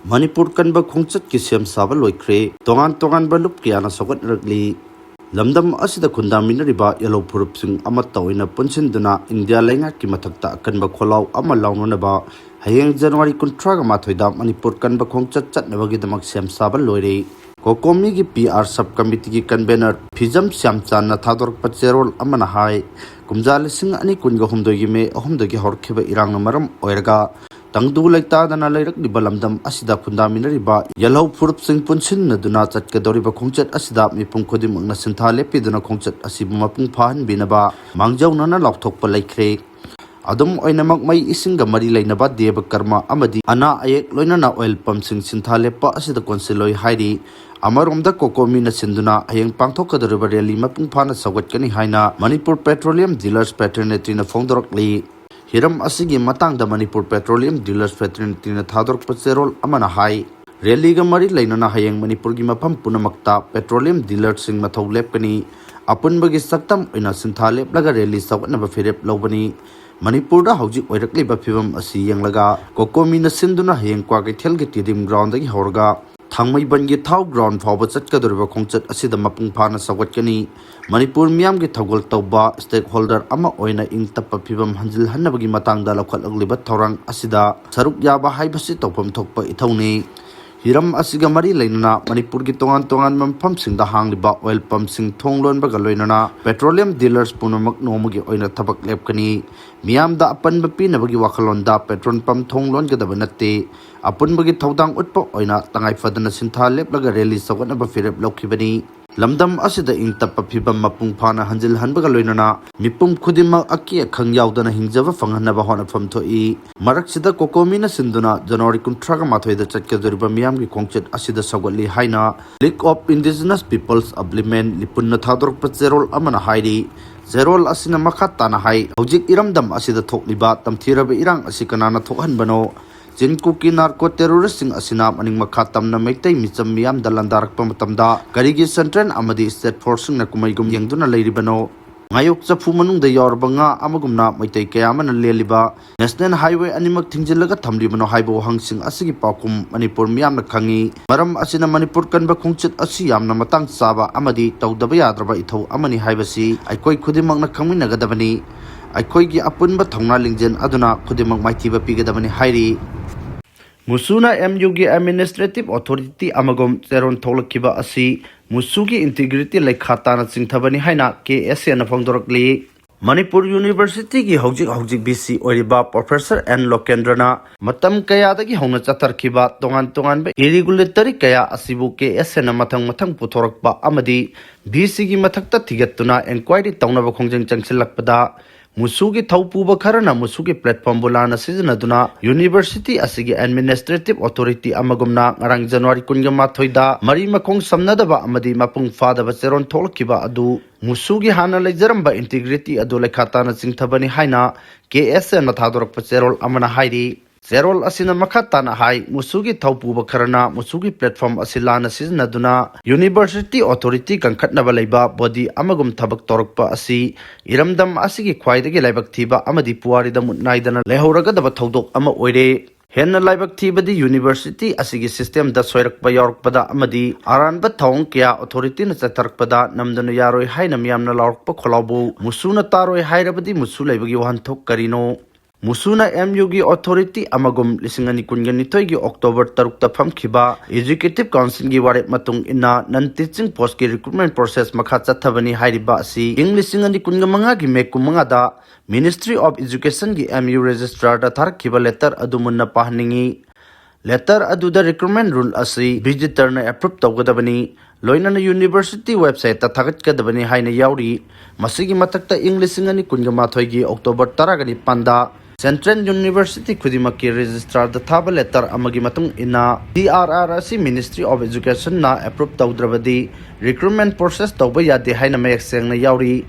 Manipur KANBA KHONGCHATKI SEMSABA LOIKHRE tongan balup kiyana sokat ragli lamdam asida khundaminariba yellow purupsing ama tawina punsinduna India laingaki mathakta KANBA kholau ama launonaba hayeng January 13 mathoida Manipur KANBA KHONGCHAT chatnabagi SEMSABA loire kokomi gi PR subcommittee gi convener Phijam Syamchan na thador pacherol amana hai kumjal sing ani kunga humdogi me ahumdogi horkheba irang maram oirga tangdu laita dana lairak di balamdam asida fundaminariba yellow purup sing punsin na duna chatkadori ba khongchat asida mipum khodim angna sinthale piduna khongchat asibu mapung phan binaba mangjau nana lokthok pa laikhre adum oinamak mai isinga mari lainaba deba karma amadi ana ayek loinana oil pump sing sinthale pa asida konseloi hairi amaromda kokomi na sinduna ayeng pangthokadoriba rally mapung phana sawatkani haina Manipur Petroleum Dealers Fraternity na fongdorokli Hiram asigi matangda Manipur Petroleum Dealers Fraternity na thador pacherol amana hai rally ga mari lainana hayeng Manipur gi mafam punamakta petroleum dealers sing mathau lepkani apunbagi saktam oina sinthale laga rally sawatna ba firep lobani Manipur da hauji oirakli ba phibam asi yanglaga kokomi na sinduna hayeng kwa ga thelgi tidim ground gi horga thangmai bangi thau ground phawba chatkadoriba khongchat asida mapung phana sawatkani Manipur miyam gi thogol tawba stakeholder ama oina ingtappa phibam hanjil hannabagi matangda lokhatlagli thorang asida saruk yaba haibasi tawpam thokpa ithawni hiram asiga mari lainana Manipur gi tongan mampham singda hangliba oil pump sing thonglon baga loinana petroleum dealers punamak nomagi oina thabak lepkani miyamda apan bapi nabagi wakhalonda petrol pump thonglon gadaba natte apun bagi thaudang utpa oina tangai fadana sintha leplaga rally sawatna ba firep lokhibani lamdam asida ingtappa phibam mapung phana hanjil hanbaga loinana mipum khudima aki khang yaudana hingjaba fanghannaba hona famthoi maraksida kokomina sinduna January 13 mathoida chatkadoriba miyam gi khongchat asida sawgali haina League of Indigenous Peoples Agreement lipunna thador pacherol amana hairi zerol asina makhatana hai hojik iramdam asida thokliba tamthiraba irang asikanana thokhanbano KUKI narco terroristing asina maning makhatam na maitai micham miyam dalandarak pamatamda karigi central amadi state forcing na kumaigum yangduna lairibano ngayok chafu manungda yorbanga amagumna maitai kayamana leliba national highway animak thingjilaga thamlibano haibo hangsing asigi pakum Manipur miyam na khangi maram asina Manipur KANBA KHONGCHAT asi yamna matang saba amadi tawdaba yadraba ithau amani haibasi aikoi khudimang na khangminagadabani aikoi gi apunba thongna lingjen aduna khudimang maithiba pigadabani hairi Musuna MUG Administrative Authority amagom zeron tholkiba asi musugi integrity lekhatana chingthabani haina KSA na phongdorokli Manipur University gi hojik BC oriba Professor N Lokendrana matam kaya dagi hongna chatarkiba tongan ba irregulatory kaya asibu KSA na mathang puthorakba amadi BC gi mathakta thigatuna inquiry tawnaba khongjeng changsilakpada musugi thaupuba kharana musugi platform bulana sijanaduna University asigi Administrative Authority amagumna ngarang January 13 mari makong samnadaba amadi mapung fadaba cheron tholkiba adu musugi hana leijaramba integrity adu lekhatana chingthabani haina KSA na thadorak pacherol amana hairi Zerol asina makhatana hai musugi thaupuba kharana musugi platform asilana sijanaduna University Authority kangkhatnaba leiba body amagum thabak torokpa asi iramdam asigi khwaidagi laibak thiba amadi puarida mutnaidana lehoragadaba thodok ama oire henna laibak thibadi University asigi system da soirakpa yorokpada amadi aranba thong kya authority na chatarkpada namdana yaroi haina miyamna lawrokpa kholabu musuna taroi hairabadi musu laibagi wahanthok karino Musuna MUG Authority amagum lisingani kunganitoy gi October 3 famkhiba Executive Council gi warep matung ina non-teaching post gi recruitment process makha chathabani hairiba asi lisingani kungamanga gi mekumanga da Ministry of Education gi MU Registrar da tharkhiba letter adumunna pahningi letter aduda recruitment rule asi visitor na approve tawgadabani loinana University website ta thagatkadabani haina yauri masigi matakta lisingani kungamathoi gi October 10 panda Central University Khudimaki Registrar the Thaba letter amagi matung ina DRRC Ministry of Education na approve tawdrabadi recruitment process tawba yade haina mayek sengna yauri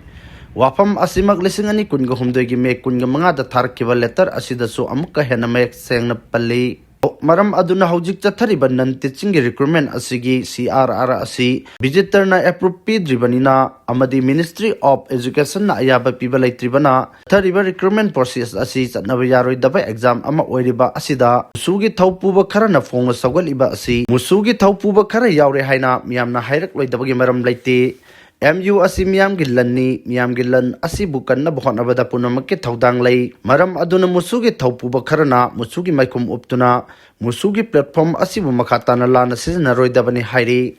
wafam asimak lisingani kunga humdoi gi mek kunga manga da tharkiba letter asidasu amukka hena mayek sengna palli Maram aduna hojik chathariba non teaching recruitment asigi CRR asi visitor na approve pidribanina amadi Ministry of Education na ayaba piba leitribana thariba recruitment process asi chatnaba yaroi daba exam ama oiriba asida musugi thaupuba khara na phone sawgaliba asi musugi thaupuba khara yaure haina miyamna hairak loidabagi maram leite MU asi miyam gillanni miyam gillan asi bukan na bukan abada punamak ke thaudang lay maram aduna musugi thaupuba kharana musugi maikum uptuna musugi platform asi bu makata na lana sizna roidabani hairi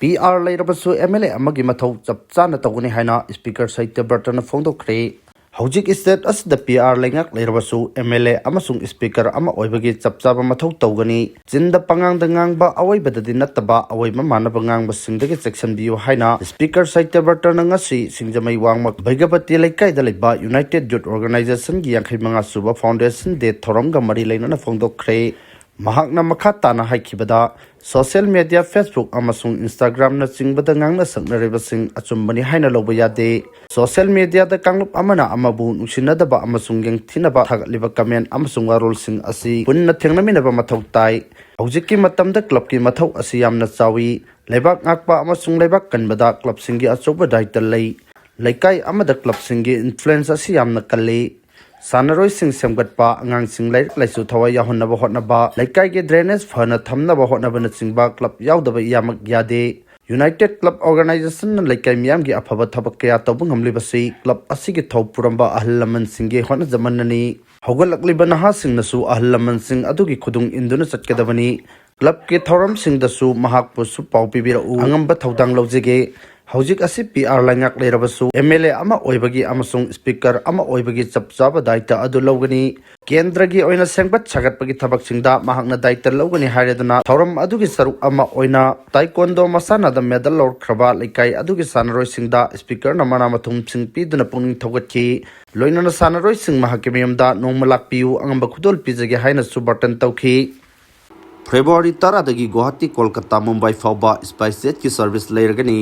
PR lairabasu MLA amagi mathau chapchana tawgani haina speaker saitya bartana phongdokre hojik state as the PR lengak lairabasu MLA amasung speaker ama oibagi chapchaba mathau tawgani jinda pangang dangang ba awai badadi nataba awai mamana bangang ba singdagi section biu haina speaker saitya bartana ngasi singjamai wangmak baigapati laikai dalaiba United Youth Organization gi yankhai manga suba foundation de thoramga mari lainana phongdokre mahakna makata na haikibada social media Facebook amasung Instagram na singbada ngangna saknareba sing achumbani haina loba yade social media da kanglup amana amabu nungsinadaba amasung yang thinaba thagaliba comment amasung warol sing asi punna thengnaminaba mathau tai hojikki matamda club ki mathau asi yamna chawi laibak ngakpa amasung laibak kanbada club singi achoba daital lei laikai amada club singi influence asi yamna kalle Sanaroi sing semgatpa angang sing laisu thawai yahonnaba hotnaba laikai ge drainage phana thamnaba hotnaba na singba club yaudaba yamak yade United Club Organization na laikai miyam gi afaba thabak kaya tawbung hamlibasi club asigi thawpuramba ahlaman singge hona zamanani hogalakliba naha sing nasu ahlaman sing adugi khudung induna chatkadabani club ke thoram sing dasu mahakpu su pawpibira u angamba thaudang lojege hojik asi PR langak leirabasu MLA ama oibagi amasung speaker ama oibagi chapchaba daita adu logani kendragi oina sengbat sagatpagi thabak singda mahakna daita logani hairedana thoram adugi saruk ama oina taekwondo masana da medal lord khraba laikai adugi sanaroi singda speaker namana mathum sing piduna pungning thogatki loinana sanaroi sing mahakemyamda nongmalak piu angamba khudol pijage haina su button tawki February 10 dagi Guwahati Kolkata Mumbai fauba SpiceJet ki service leirgani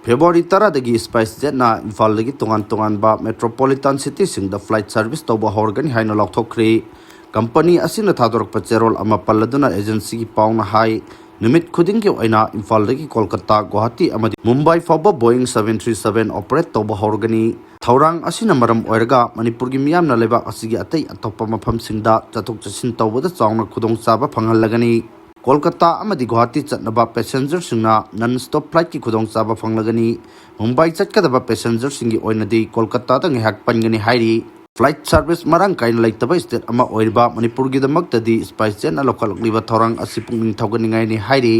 February 10 dagi SpiceJet na Imphal dagi tungan ba metropolitan city sing the flight service tawba horgani haina lokthokre company asina thadorak pacherol ama palladuna agency ki pauna hai numit khuding ki oina Imphal dagi Kolkata Guwahati amadi Mumbai fauba Boeing 737 operate tawba horgani Thaurang asina maram oirga Manipur gi miyam na lebak asigi atai atoppa mafam singda chatok chasin tawbada chawna khudong chaba phangal lagani Kolkata amadi Guwahati chatnaba passenger singna non-stop flight ki khudong chaba phanglagani Mumbai chatkadaba passenger singi oinadi Kolkata da ngehak pangani hairi flight service marang kain laitaba state ama oirba Manipur gi damaktadi SpiceJet na local liba thorang asipung ning thogani ngai ni hairi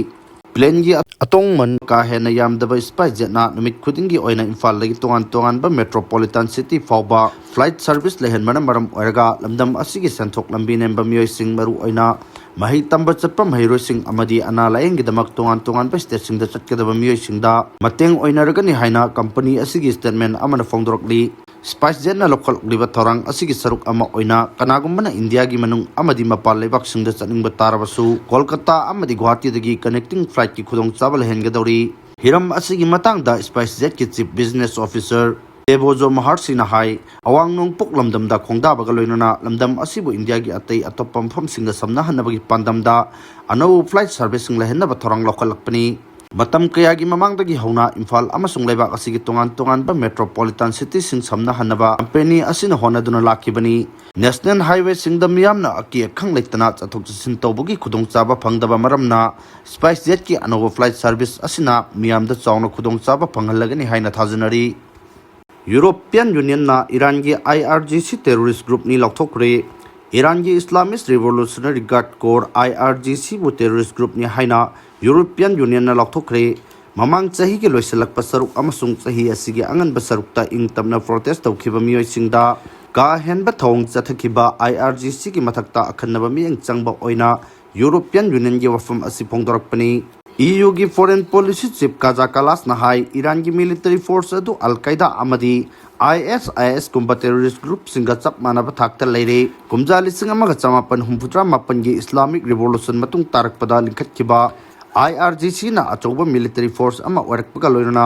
plane gi atongman ka hena yamdaba SpiceJet na numit khudingi oina Imphal lagi tongan ba metropolitan city fauba flight service lehen maram oirga lamdam asigi santhok lambi nemba miyoi sing maru oina mahi tamba chappa mahiroi sing amadi ana laeng gi damak tongan ba state sing da chatkadaba miyoi sing da mateng oina ragani haina company asigi statement amana phongdorokli SpiceJet na local liba thorang asigi saruk ama oina kanagumana India gi manung amadi mapal lebak singda chatningba tarabasu Kolkata amadi Guwahati dagi connecting flight ki khudong chabal hengadori hiram asigi matangda SpiceJet ki chief business officer Debojo Maharsi na hai awang nong puk lamdam da khongda baga loinana lamdam asibu India gi atai atoppa mpham singda samna hanabagi pandamda anau flight service sing lehenna ba thorang local lakpani Matam kaya gi mamangdagi hauna Imphal amasung laibak asigi tongan ba metropolitan city sing samna hanaba company asina honaduna lakibani national highway sing da miyamna aki akhang leitana chathok chasin tawbugi khudong chaba phangdaba maramna SpiceJet ki anova flight service asina miyamda chawna khudong chaba phanghalagani haina thajanari European Union na Iran gi IRGC terrorist group ni lokthokre Iran gi Islamist Revolutionary Guard Corps IRGC bu terrorist group ni haina European Union na lokthokre mamang chahi ki loisalak pasaruk amasung chahi asigi angan basaruk ta ing tamna protest tawkhiba miyoi singda ka henba thong chathakiba IRGC ki mathakta akhanaba mi engchangba oina European Union gi wafam asi phongdorakpani EU gi foreign policy chief Kaja Kalas na hai Iran gi military force adu Al-Qaeda amadi ISIS kumba terrorist group singa chap manaba thakta leire kumja lising amaga chamapan humputra mapan gi Islamic Revolution matung tarak pada linkhat kiba IRGC na achoba military force ama warakpaga loirana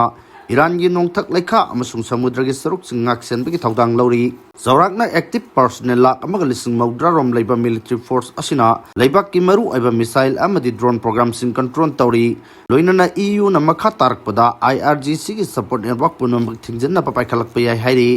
Irangi nongthak lekha amasung samudragi sarukching ngaksenbagi thawdang lawri Zawrakna active personnel lak amaga lising maudra rom laiba military force asina laibak ki maru aiba missile amadi drone program sing control tawri loinana EU na makha tarakpada IRGC ki support network punam thingjanna papai khalak payai hairi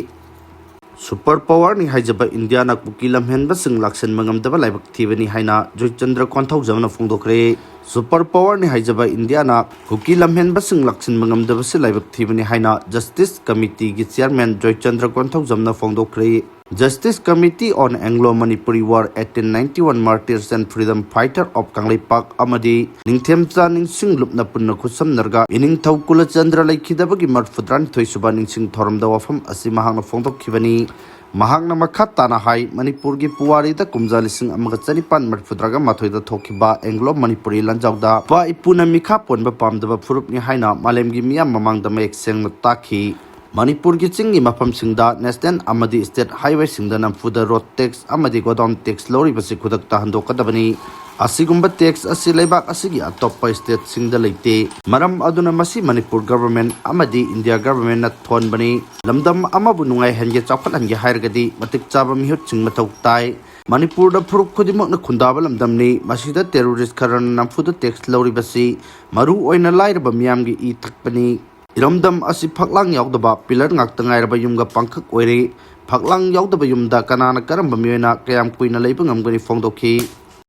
Super power ni haijaba India na KUKI lamhen basing laksen mangamdaba laibak THIBANI haina Joychandra Konthau jamna phongdokre Super power ni haijaba India na KUKI lamhen basing laksen mangamdaba se laibak THIBANI haina Justice Committee ki chairman Joychandra Konthau jamna phongdokre Justice Committee on Anglo-Manipuri War 1891 Martyrs and Freedom Fighter of Kangla amadi Ningthemcha Ningsing Lupna Punna Khusam Narga Ining Thaukula Chandra Laikhidabagi Marfudran Thoisuba Ningsing Thoramda Wafam Asi Mahangna Phongdokhibani Mahangna Makhatana Hai Manipur gi Puwari da Kumja Lising Amaga Chanipan Marfudraga Mathoida Thokiba Anglo-Manipuri Lanjauda Ba Ipuna Mikha Ponba Pamdaba Phurupni Haina Malemgi Miyam Mamangda Mayek Seng Taki Manipur ki chingi mafam singda national amadi state highway singda namfuda road tax amadi godown tax lori basi khudak ta handokadabani asigumba tax asi laibak asigi atoppa state singda leite maram aduna masi Manipur government amadi India government na thon bani lamdam amabu nungai henge chapal hange hairgadi matik chaba mihut ching mathau tai Manipur da phuruk khodimak na khundaba lamdam ni masida terrorist karan namfuda tax lori basi maru oina lairba miyamgi I thakpani Iramdam asi phaklang yaudaba pilar ngak tangai raba yumga pangkhak oire phaklang yaudaba yumda kanana karamba miyoina kayam kuina leiba ngamgani phongdokhi